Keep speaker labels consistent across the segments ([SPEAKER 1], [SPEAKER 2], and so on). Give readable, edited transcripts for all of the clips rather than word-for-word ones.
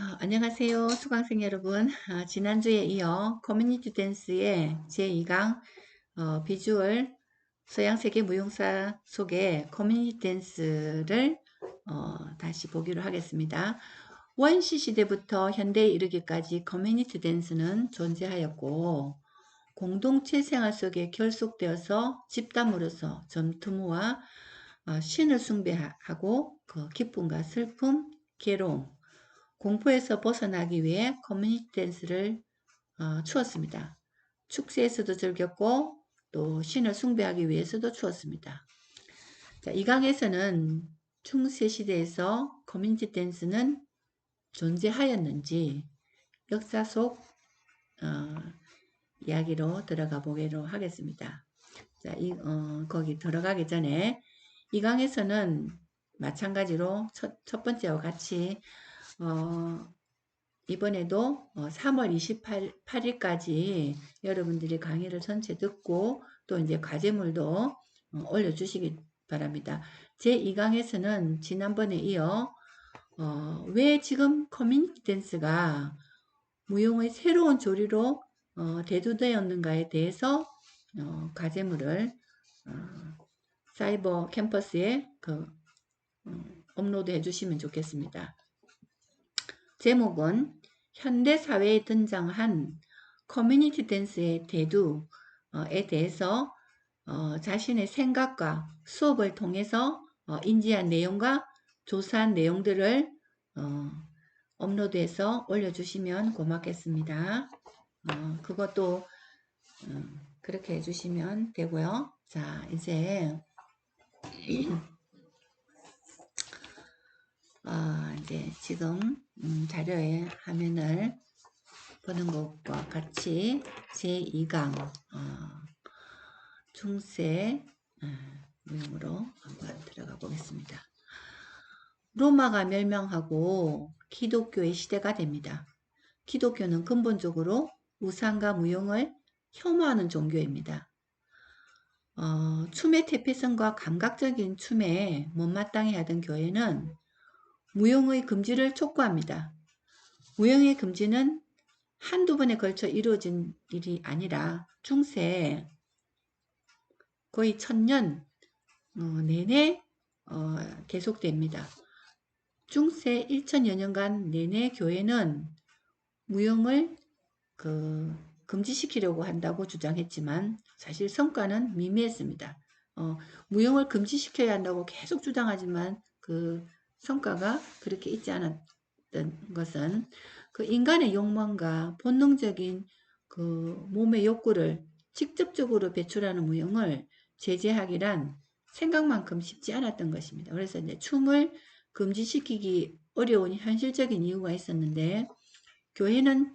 [SPEAKER 1] 안녕하세요, 수강생 여러분. 지난주에 이어 커뮤니티 댄스의 제2강 비주얼 서양세계 무용사 속의 커뮤니티 댄스를 다시 보기로 하겠습니다. 원시 시대부터 현대에 이르기까지 커뮤니티 댄스는 존재하였고 공동체 생활 속에 결속되어서 집단으로서 전투무와 신을 숭배하고 그 기쁨과 슬픔, 괴로움, 공포에서 벗어나기 위해 커뮤니티 댄스를 추었습니다. 축제에서도 즐겼고 또 신을 숭배하기 위해서도 추었습니다. 자, 이 강에서는 중세 시대에서 커뮤니티 댄스는 존재하였는지 역사 속 이야기로 들어가 보기로 하겠습니다. 자, 거기 들어가기 전에 이 강에서는 마찬가지로 첫 번째와 같이 이번에도 3월 28일까지 여러분들이 강의를 전체 듣고 또 이제 과제물도 올려주시기 바랍니다. 제2강에서는 지난번에 이어 왜 지금 커뮤니티 댄스가 무용의 새로운 조류로 대두되었는가에 대해서 과제물을 사이버 캠퍼스에 업로드 해주시면 좋겠습니다. 제목은 현대사회에 등장한 커뮤니티 댄스의 대두에 대해서 자신의 생각과 수업을 통해서 인지한 내용과 조사한 내용들을 업로드해서 올려주시면 고맙겠습니다. 그것도 그렇게 해주시면 되고요. 자, 이제 이제 지금 자료에 화면을 보는 것과 같이 제2강 중세 무용으로 한번 들어가 보겠습니다. 로마가 멸망하고 기독교의 시대가 됩니다. 기독교는 근본적으로 우상과 무용을 혐오하는 종교입니다. 춤의 태폐성과 감각적인 춤에 못마땅해 하던 교회는 무용의 금지를 촉구합니다. 무용의 금지는 한두 번에 걸쳐 이루어진 일이 아니라 중세 거의 1000년 내내 계속됩니다. 중세 1000여 년간 내내 교회는 무용을 금지시키려고 한다고 주장했지만 사실 성과는 미미했습니다. 무용을 금지시켜야 한다고 계속 주장하지만 그 성과가 그렇게 있지 않았던 것은 그 인간의 욕망과 본능적인 그 몸의 욕구를 직접적으로 배출하는 무용을 제재하기란 생각만큼 쉽지 않았던 것입니다. 그래서 이제 춤을 금지시키기 어려운 현실적인 이유가 있었는데 교회는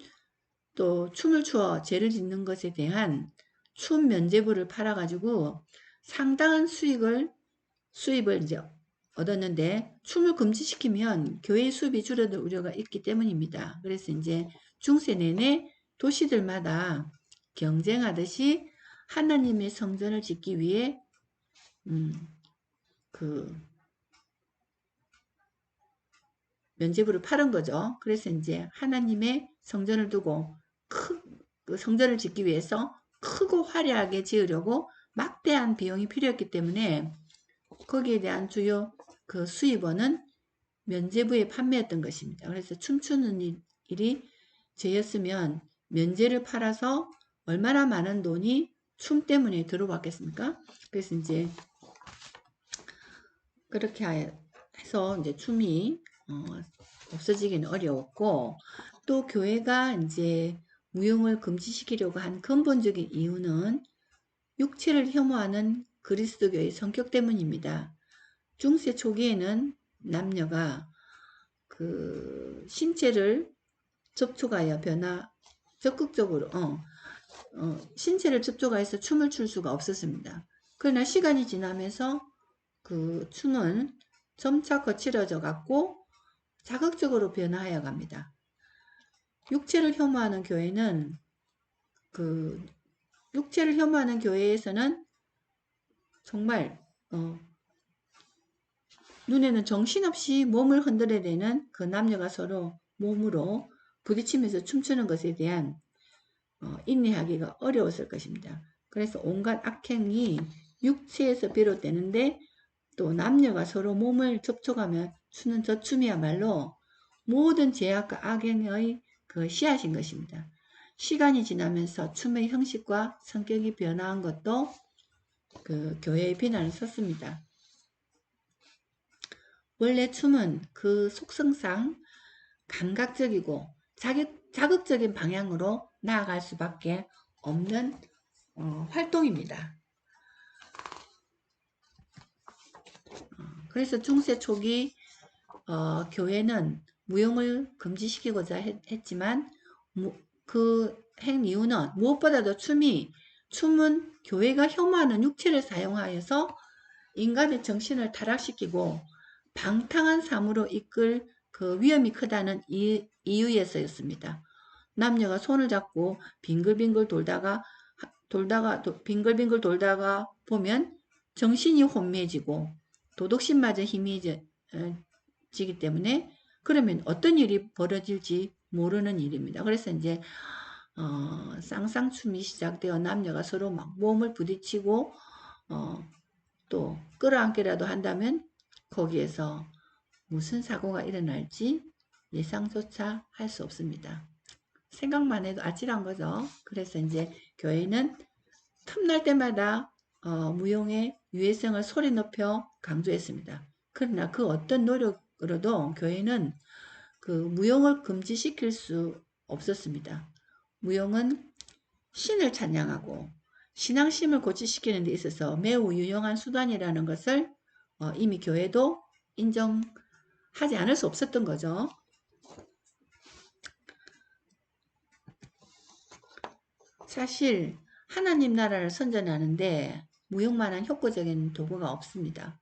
[SPEAKER 1] 또 춤을 추어 죄를 짓는 것에 대한 춤 면죄부를 팔아가지고 상당한 수입을 이제 얻었는데 춤을 금지시키면 교회의 수입이 줄어들 우려가 있기 때문입니다. 그래서 이제 중세 내내 도시들마다 경쟁하듯이 하나님의 성전을 짓기 위해 그 면죄부를 팔은 거죠. 그래서 이제 하나님의 성전을 두고 그 성전을 짓기 위해서 크고 화려하게 지으려고 막대한 비용이 필요했기 때문에 거기에 대한 주요 그 수입원은 면죄부에 판매했던 것입니다. 그래서 춤추는 일이 죄였으면 면죄를 팔아서 얼마나 많은 돈이 춤 때문에 들어왔겠습니까? 그래서 이제 그렇게 해서 이제 춤이 없어지기는 어려웠고 또 교회가 이제 무용을 금지시키려고 한 근본적인 이유는 육체를 혐오하는 그리스도교의 성격 때문입니다. 중세 초기에는 남녀가 그 신체를 접촉하여 적극적으로 신체를 접촉하여서 춤을 출 수가 없었습니다. 그러나 시간이 지나면서 그 춤은 점차 거칠어져 갔고 자극적으로 변화하여 갑니다. 육체를 혐오하는 교회는 육체를 혐오하는 교회에서는 정말 눈에는 정신없이 몸을 흔들어대는 그 남녀가 서로 몸으로 부딪히면서 춤추는 것에 대한 인내하기가 어려웠을 것입니다. 그래서 온갖 악행이 육체에서 비롯되는데 또 남녀가 서로 몸을 접촉하며 추는 저 춤이야말로 모든 죄악과 악행의 그 씨앗인 것입니다. 시간이 지나면서 춤의 형식과 성격이 변화한 것도 그 교회의 비난을 섰습니다. 원래 춤은 그 속성상 감각적이고 자극적인 방향으로 나아갈 수밖에 없는 활동입니다. 그래서 중세 초기 교회는 무용을 금지시키고자 했지만 그 행 이유는 무엇보다도 춤은 교회가 혐오하는 육체를 사용하여서 인간의 정신을 타락시키고 방탕한 삶으로 이끌 그 위험이 크다는 이유에서였습니다. 남녀가 손을 잡고 빙글빙글 돌다가 보면 정신이 혼미해지고 도덕심마저 희미해지기 때문에 그러면 어떤 일이 벌어질지 모르는 일입니다. 그래서 이제 쌍쌍춤이 시작되어 남녀가 서로 막 몸을 부딪히고 또 끌어안기라도 한다면 거기에서 무슨 사고가 일어날지 예상조차 할 수 없습니다. 생각만 해도 아찔한 거죠. 그래서 이제 교회는 틈날 때마다 무용의 유해성을 소리 높여 강조했습니다. 그러나 그 어떤 노력으로도 교회는 그 무용을 금지시킬 수 없었습니다. 무용은 신을 찬양하고 신앙심을 고취시키는 데 있어서 매우 유용한 수단이라는 것을 이미 교회도 인정하지 않을 수 없었던 거죠. 사실 하나님 나라를 선전하는데 무용만한 효과적인 도구가 없습니다.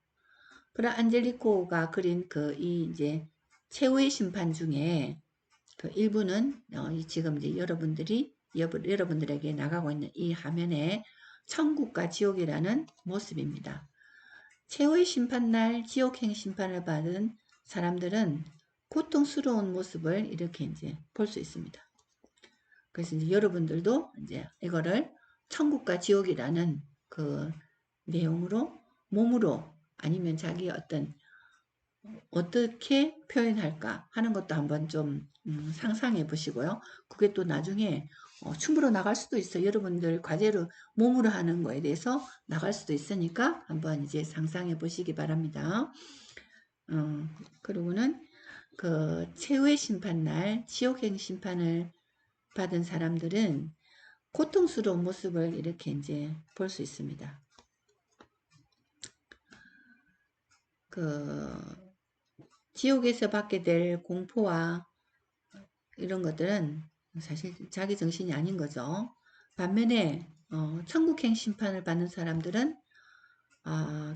[SPEAKER 1] 그런 안젤리코가 그린 이제 최후의 심판 중에 그 일부는 지금 이제 여러분들에게 나가고 있는 이 화면에 천국과 지옥이라는 모습입니다. 최후의 심판날 지옥행 심판을 받은 사람들은 고통스러운 모습을 이렇게 이제 볼 수 있습니다. 그래서 이제 여러분들도 이제 이거를 천국과 지옥이라는 그 내용으로 몸으로 아니면 자기 어떻게 표현할까 하는 것도 한번 좀 상상해 보시고요. 그게 또 나중에 춤으로 나갈 수도 있어요. 여러분들 과제로 몸으로 하는 거에 대해서 나갈 수도 있으니까 한번 이제 상상해 보시기 바랍니다. 그리고는 그 최후의 심판날 지옥행 심판을 받은 사람들은 고통스러운 모습을 이렇게 이제 볼 수 있습니다. 지옥에서 받게 될 공포와 이런 것들은 사실 자기 정신이 아닌 거죠. 반면에 천국행 심판을 받는 사람들은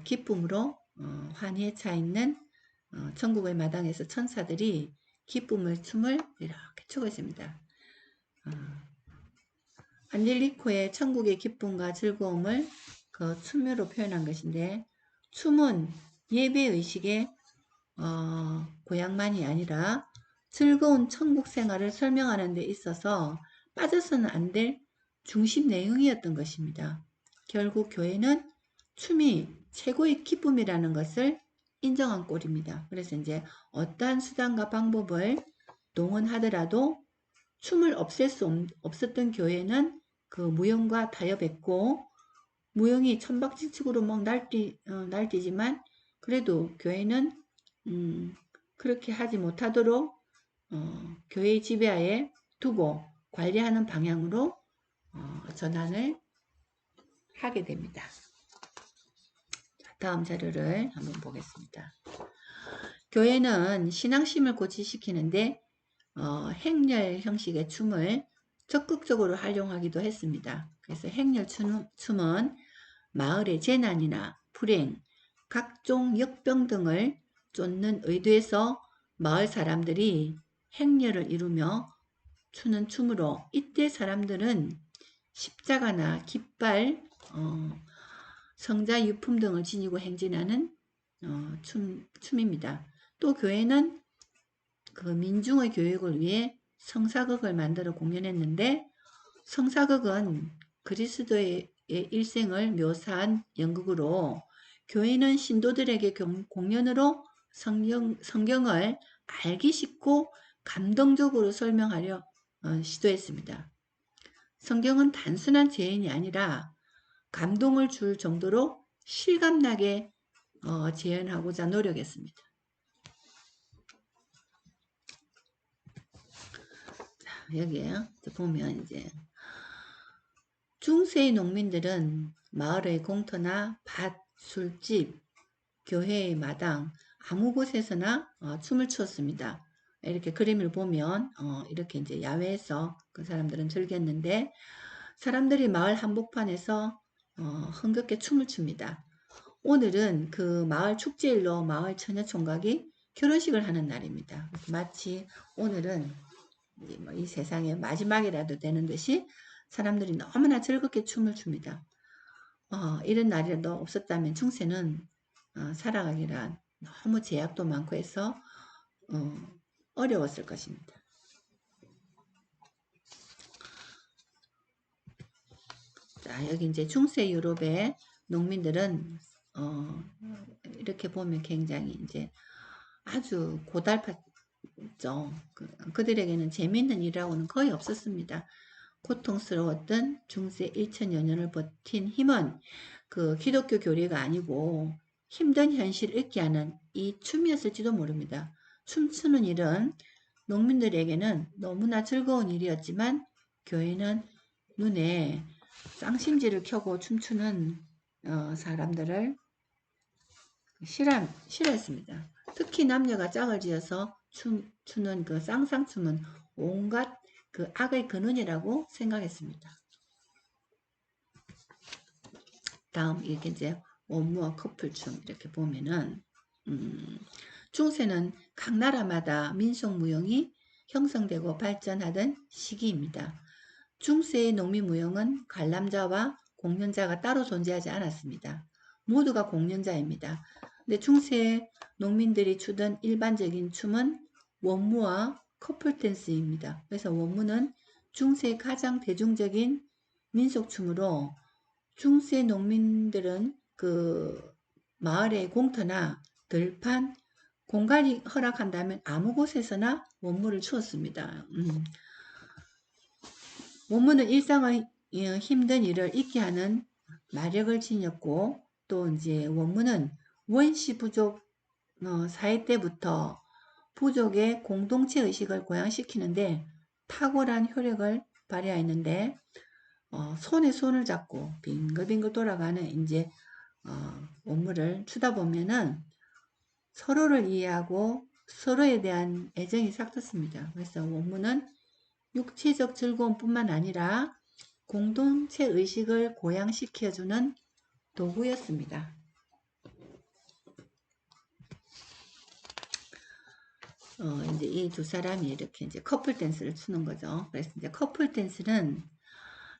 [SPEAKER 1] 기쁨으로 환희에 차 있는 천국의 마당에서 천사들이 기쁨의 춤을 이렇게 추고 있습니다. 안젤리코의 천국의 기쁨과 즐거움을 그 춤으로 표현한 것인데 춤은 예배의식의 고향만이 아니라 즐거운 천국 생활을 설명하는 데 있어서 빠져서는 안 될 중심 내용이었던 것입니다. 결국 교회는 춤이 최고의 기쁨이라는 것을 인정한 꼴입니다. 그래서 이제 어떠한 수단과 방법을 동원하더라도 춤을 없앨 수 없었던 교회는 그 무용과 타협했고 무용이 천박지축으로 막 날뛰지만 그래도 교회는 그렇게 하지 못하도록 교회의 지배하에 두고 관리하는 방향으로 전환을 하게 됩니다. 다음 자료를 한번 보겠습니다. 교회는 신앙심을 고취시키는데 행렬 형식의 춤을 적극적으로 활용하기도 했습니다. 그래서 행렬 춤은 마을의 재난이나 불행, 각종 역병 등을 쫓는 의도에서 마을 사람들이 행렬을 이루며 추는 춤으로 이때 사람들은 십자가나 깃발, 성자 유품 등을 지니고 행진하는 춤입니다. 또 교회는 그 민중의 교육을 위해 성사극을 만들어 공연했는데, 성사극은 그리스도의 일생을 묘사한 연극으로 교인은 신도들에게 공연으로 성경을 알기 쉽고 감동적으로 설명하려 시도했습니다. 성경은 단순한 재현이 아니라 감동을 줄 정도로 실감나게 재현하고자 노력했습니다. 자, 여기에 보면 이제 중세의 농민들은 마을의 공터나 밭, 술집, 교회의 마당, 아무 곳에서나 춤을 추었습니다. 이렇게 그림을 보면 이렇게 이제 야외에서 그 사람들은 즐겼는데, 사람들이 마을 한복판에서 흥겹게 춤을 춥니다. 오늘은 그 마을 축제일로 마을 처녀총각이 결혼식을 하는 날입니다. 마치 오늘은 이 세상의 마지막이라도 되는 듯이 사람들이 너무나 즐겁게 춤을 춥니다. 이런 날이라도 없었다면 중세는 살아가기란 너무 제약도 많고 해서 어려웠을 것입니다. 자, 여기 이제 중세 유럽의 농민들은 이렇게 보면 굉장히 이제 아주 고달팠죠. 그들에게는 재미있는 일이라고는 거의 없었습니다. 고통스러웠던 중세 1000여 년을 버틴 힘은 그 기독교 교리가 아니고 힘든 현실을 잊게 하는 이 춤이었을지도 모릅니다. 춤추는 일은 농민들에게는 너무나 즐거운 일이었지만, 교회는 눈에 쌍심지를 켜고 춤추는 사람들을 싫어했습니다. 특히 남녀가 짝을 지어서 추는 그 쌍쌍춤은 온갖 그 악의 근원이라고 생각했습니다. 다음 이렇게 이제 원무와 커플춤 이렇게 보면은 중세는 각 나라마다 민속무용이 형성되고 발전하던 시기입니다. 중세의 농민무용은 관람자와 공연자가 따로 존재하지 않았습니다. 모두가 공연자입니다. 근데 중세 농민들이 추던 일반적인 춤은 원무와 커플 댄스입니다. 그래서 원무는 중세의 가장 대중적인 민속춤으로, 중세 농민들은 그 마을의 공터나 들판, 공간이 허락한다면 아무 곳에서나 원무를 추었습니다. 원무는 일상의 힘든 일을 잊게 하는 마력을 지녔고, 또 이제 원무는 원시 부족 사회 때부터 부족의 공동체 의식을 고양시키는데 탁월한 효력을 발휘하였는데, 손에 손을 잡고 빙글빙글 돌아가는 이제 원무를 추다 보면은 서로를 이해하고 서로에 대한 애정이 싹텄습니다. 그래서 원무는 육체적 즐거움뿐만 아니라 공동체 의식을 고양시켜주는 도구였습니다. 이제 이 두 사람이 이렇게 이제 커플 댄스를 추는 거죠. 그래서 이제 커플 댄스는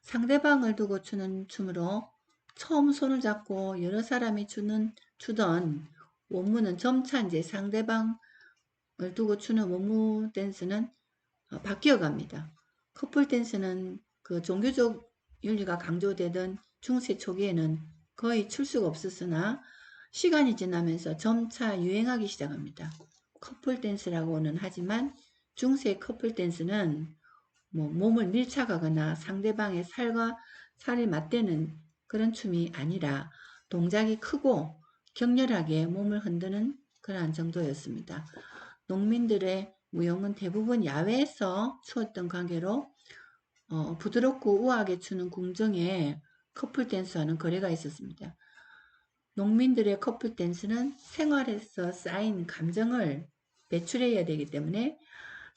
[SPEAKER 1] 상대방을 두고 추는 춤으로, 처음 손을 잡고 여러 사람이 추던 원무는 점차 이제 상대방을 두고 추는 원무 댄스는 바뀌어 갑니다. 커플 댄스는 그 종교적 윤리가 강조되던 중세 초기에는 거의 출 수가 없었으나 시간이 지나면서 점차 유행하기 시작합니다. 커플 댄스라고는 하지만 중세 커플 댄스는 몸을 밀착하거나 상대방의 살과 살을 맞대는 그런 춤이 아니라 동작이 크고 격렬하게 몸을 흔드는 그러한 정도였습니다. 농민들의 무용은 대부분 야외에서 추었던 관계로 부드럽고 우아하게 추는 궁정에 커플 댄스와는 거래가 있었습니다. 농민들의 커플 댄스는 생활에서 쌓인 감정을 배출해야 되기 때문에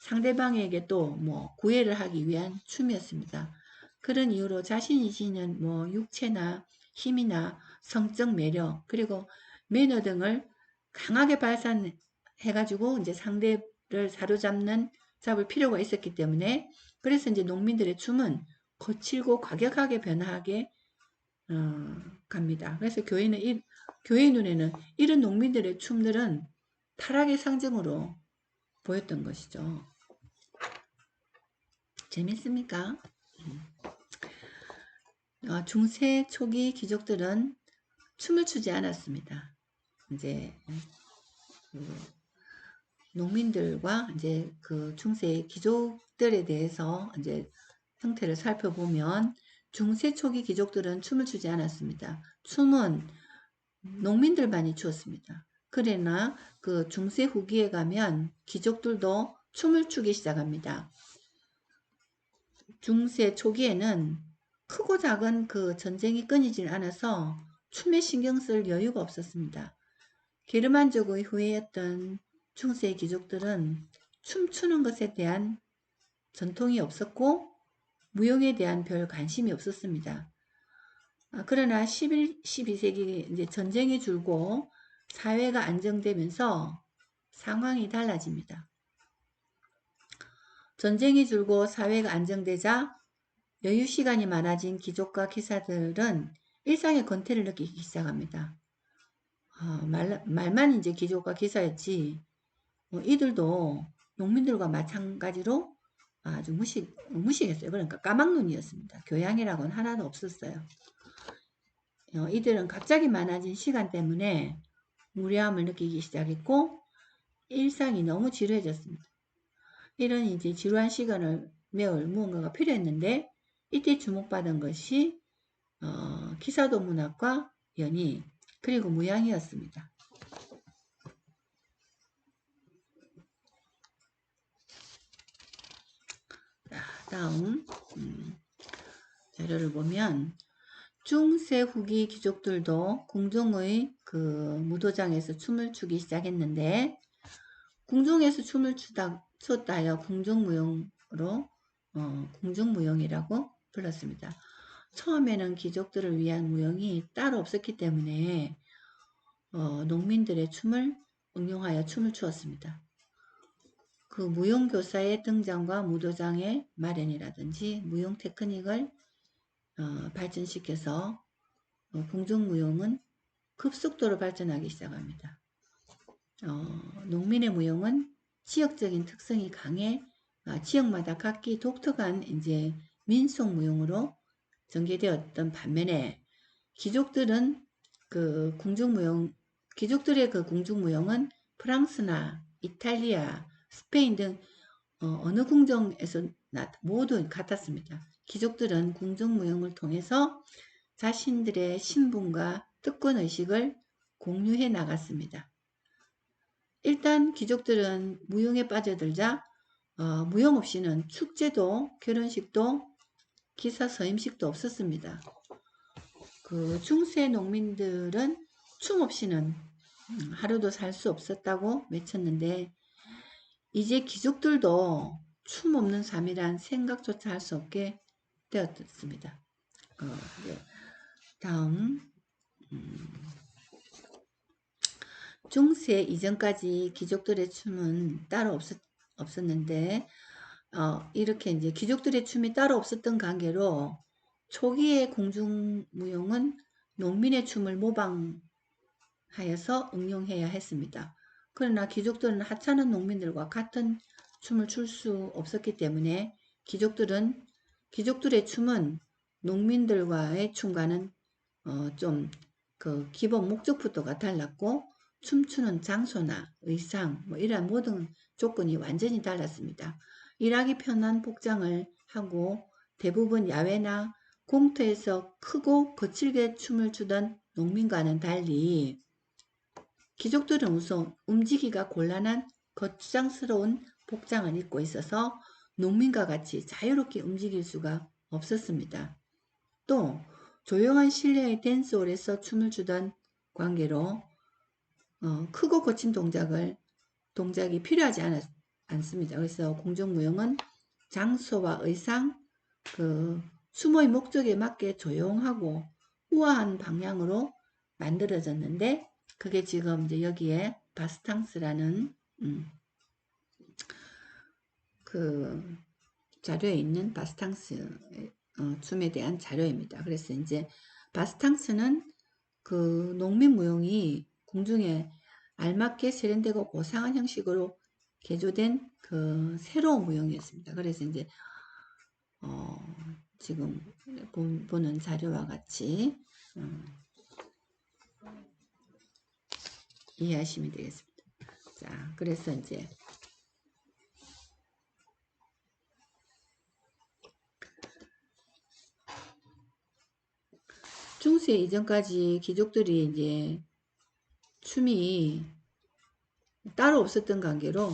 [SPEAKER 1] 상대방에게 또 구애를 하기 위한 춤이었습니다. 그런 이유로 자신이 지닌 육체나 힘이나 성적 매력, 그리고 매너 등을 강하게 발산해가지고 이제 상대를 잡을 필요가 있었기 때문에, 그래서 이제 농민들의 춤은 거칠고 과격하게 변화하게 갑니다. 그래서 교회 눈에는 이런 농민들의 춤들은 타락의 상징으로 보였던 것이죠. 재밌습니까? 중세 초기 귀족들은 춤을 추지 않았습니다. 이제 농민들과 이제 그 중세 귀족들에 대해서 이제 형태를 살펴보면 중세 초기 귀족들은 춤을 추지 않았습니다. 춤은 농민들만이 추었습니다. 그러나 그 중세 후기에 가면 귀족들도 춤을 추기 시작합니다. 중세 초기에는 크고 작은 그 전쟁이 끊이질 않아서 춤에 신경 쓸 여유가 없었습니다. 게르만족의 후예였던 중세 귀족들은 춤추는 것에 대한 전통이 없었고 무용에 대한 별 관심이 없었습니다. 그러나 12세기 이제 전쟁이 줄고 사회가 안정되면서 상황이 달라집니다. 전쟁이 줄고 사회가 안정되자 여유 시간이 많아진 귀족과 기사들은 일상의 권태를 느끼기 시작합니다. 말만 이제 귀족과 기사였지 이들도 농민들과 마찬가지로 아주 무식했어요. 그러니까 까막눈이었습니다. 교양이라고는 하나도 없었어요. 이들은 갑자기 많아진 시간 때문에 무례함을 느끼기 시작했고 일상이 너무 지루해졌습니다. 이런 이제 지루한 시간을 메울 무언가가 필요했는데 이때 주목받은 것이 기사도 문학과 연희 그리고 무양이었습니다. 다음 자료를 보면 중세 후기 귀족들도 궁중의 그 무도장에서 춤을 추기 시작했는데 궁중에서 춤을 췄다 하여 궁중무용으로 궁중무용이라고 불렀습니다. 처음에는 귀족들을 위한 무용이 따로 없었기 때문에 농민들의 춤을 응용하여 춤을 추었습니다. 그 무용교사의 등장과 무도장의 마련이라든지 무용 테크닉을 발전시켜서 궁중무용은 급속도로 발전하기 시작합니다. 농민의 무용은 지역적인 특성이 강해 지역마다 각기 독특한 이제 민속 무용으로 전개되었던 반면에 귀족들은 그 궁중무용 귀족들의 그 궁중무용은 프랑스나 이탈리아, 스페인 등 어느 궁정에서 모두 같았습니다. 귀족들은 궁중무용을 통해서 자신들의 신분과 특권의식을 공유해 나갔습니다. 일단 귀족들은 무용에 빠져들자 무용 없이는 축제도 결혼식도 기사 서임식도 없었습니다. 그 중세 농민들은 춤 없이는 하루도 살 수 없었다고 외쳤는데 이제 귀족들도 춤 없는 삶이란 생각조차 할 수 없게 되었습니다. 네. 다음 중세 이전까지 귀족들의 춤은 따로 없었는데 이렇게 이제 귀족들의 춤이 따로 없었던 관계로 초기의 궁중무용은 농민의 춤을 모방하여서 응용해야 했습니다. 그러나 귀족들은 하찮은 농민들과 같은 춤을 출 수 없었기 때문에 귀족들의 춤은 농민들과의 춤과는 좀 그 기본 목적부터가 달랐고 춤추는 장소나 의상 이러한 모든 조건이 완전히 달랐습니다. 일하기 편한 복장을 하고 대부분 야외나 공터에서 크고 거칠게 춤을 추던 농민과는 달리 귀족들은 우선 움직이기가 곤란한 거추장스러운 복장을 입고 있어서 농민과 같이 자유롭게 움직일 수가 없었습니다. 또 조용한 실내의 댄스홀에서 춤을 추던 관계로 크고 거친 동작이 필요하지 않습니다. 그래서 궁중무용은 장소와 의상, 그 수모의 목적에 맞게 조용하고 우아한 방향으로 만들어졌는데 그게 지금 이제 여기에 바스탕스라는 그 자료에 있는 바스탕스 춤에 대한 자료입니다. 그래서 이제 바스탕스는 그 농민 무용이 궁중에 알맞게 세련되고 고상한 형식으로 개조된 그 새로운 무용이었습니다. 그래서 이제 지금 보는 자료와 같이 이해하시면 되겠습니다. 자, 그래서 이제 중세 이전까지 귀족들이 이제 춤이 따로 없었던 관계로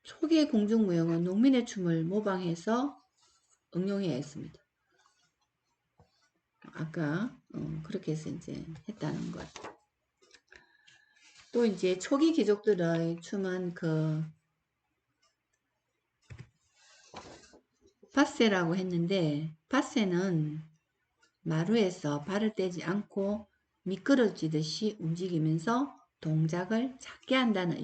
[SPEAKER 1] 초기의 궁중무용은 농민의 춤을 모방해서 응용해야 했습니다. 아까 그렇게 해서 이제 했다는 것. 또 이제 초기 귀족들의 춤은 그 파세라고 했는데, 파세는 마루에서 발을 떼지 않고 미끄러지듯이 움직이면서 동작을 작게 한다는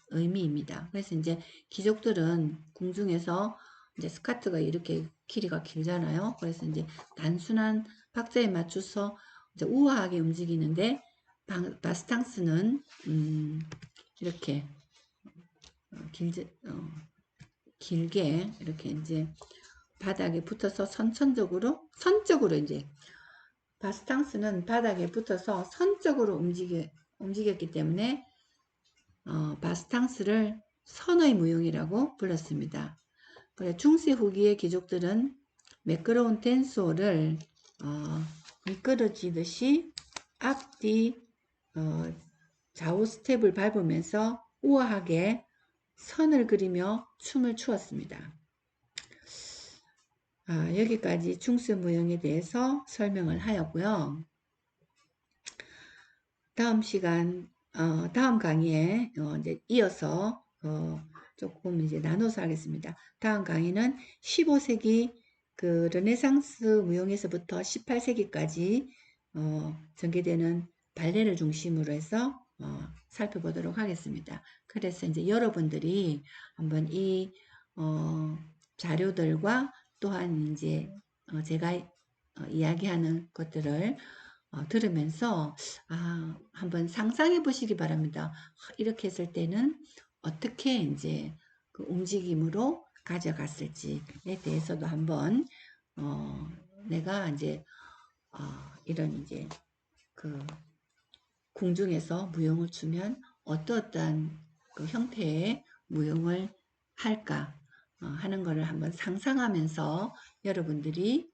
[SPEAKER 1] 의미입니다. 그래서 이제 귀족들은 궁중에서 이제 스카트가 이렇게 길이가 길잖아요. 그래서 이제 단순한 박자에 맞춰서 이제 우아하게 움직이는데, 바스탕스는 이렇게 길게 이렇게 이제 바닥에 붙어서 선적으로 이제 바스탕스는 바닥에 붙어서 선적으로 움직였기 때문에 바스탕스를 선의 무용이라고 불렀습니다. 그래, 중세 후기의 귀족들은 매끄러운 댄스홀을 미끄러지듯이 앞뒤 좌우 스텝을 밟으면서 우아하게 선을 그리며 춤을 추었습니다. 여기까지 중세 무용에 대해서 설명을 하였고요. 다음 강의에 이제 이어서 조금 이제 나눠서 하겠습니다. 다음 강의는 15세기 그 르네상스 무용에서부터 18세기까지 전개되는 발레를 중심으로 해서 살펴보도록 하겠습니다. 그래서 이제 여러분들이 한번 이 자료들과 또한 이제 제가 이야기하는 것들을 들으면서 한번 상상해 보시기 바랍니다. 이렇게 했을 때는 어떻게 이제 그 움직임으로 가져갔을지에 대해서도 한번 내가 이제 이런 이제 그 궁중에서 무용을 추면 어떠한 그 형태의 무용을 할까 하는 것을 한번 상상하면서 여러분들이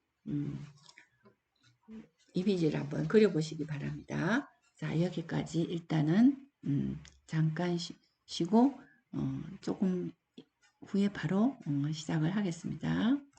[SPEAKER 1] 이미지를 한번 그려보시기 바랍니다. 자, 여기까지 일단은 잠깐 쉬고 조금 후에 바로 시작을 하겠습니다.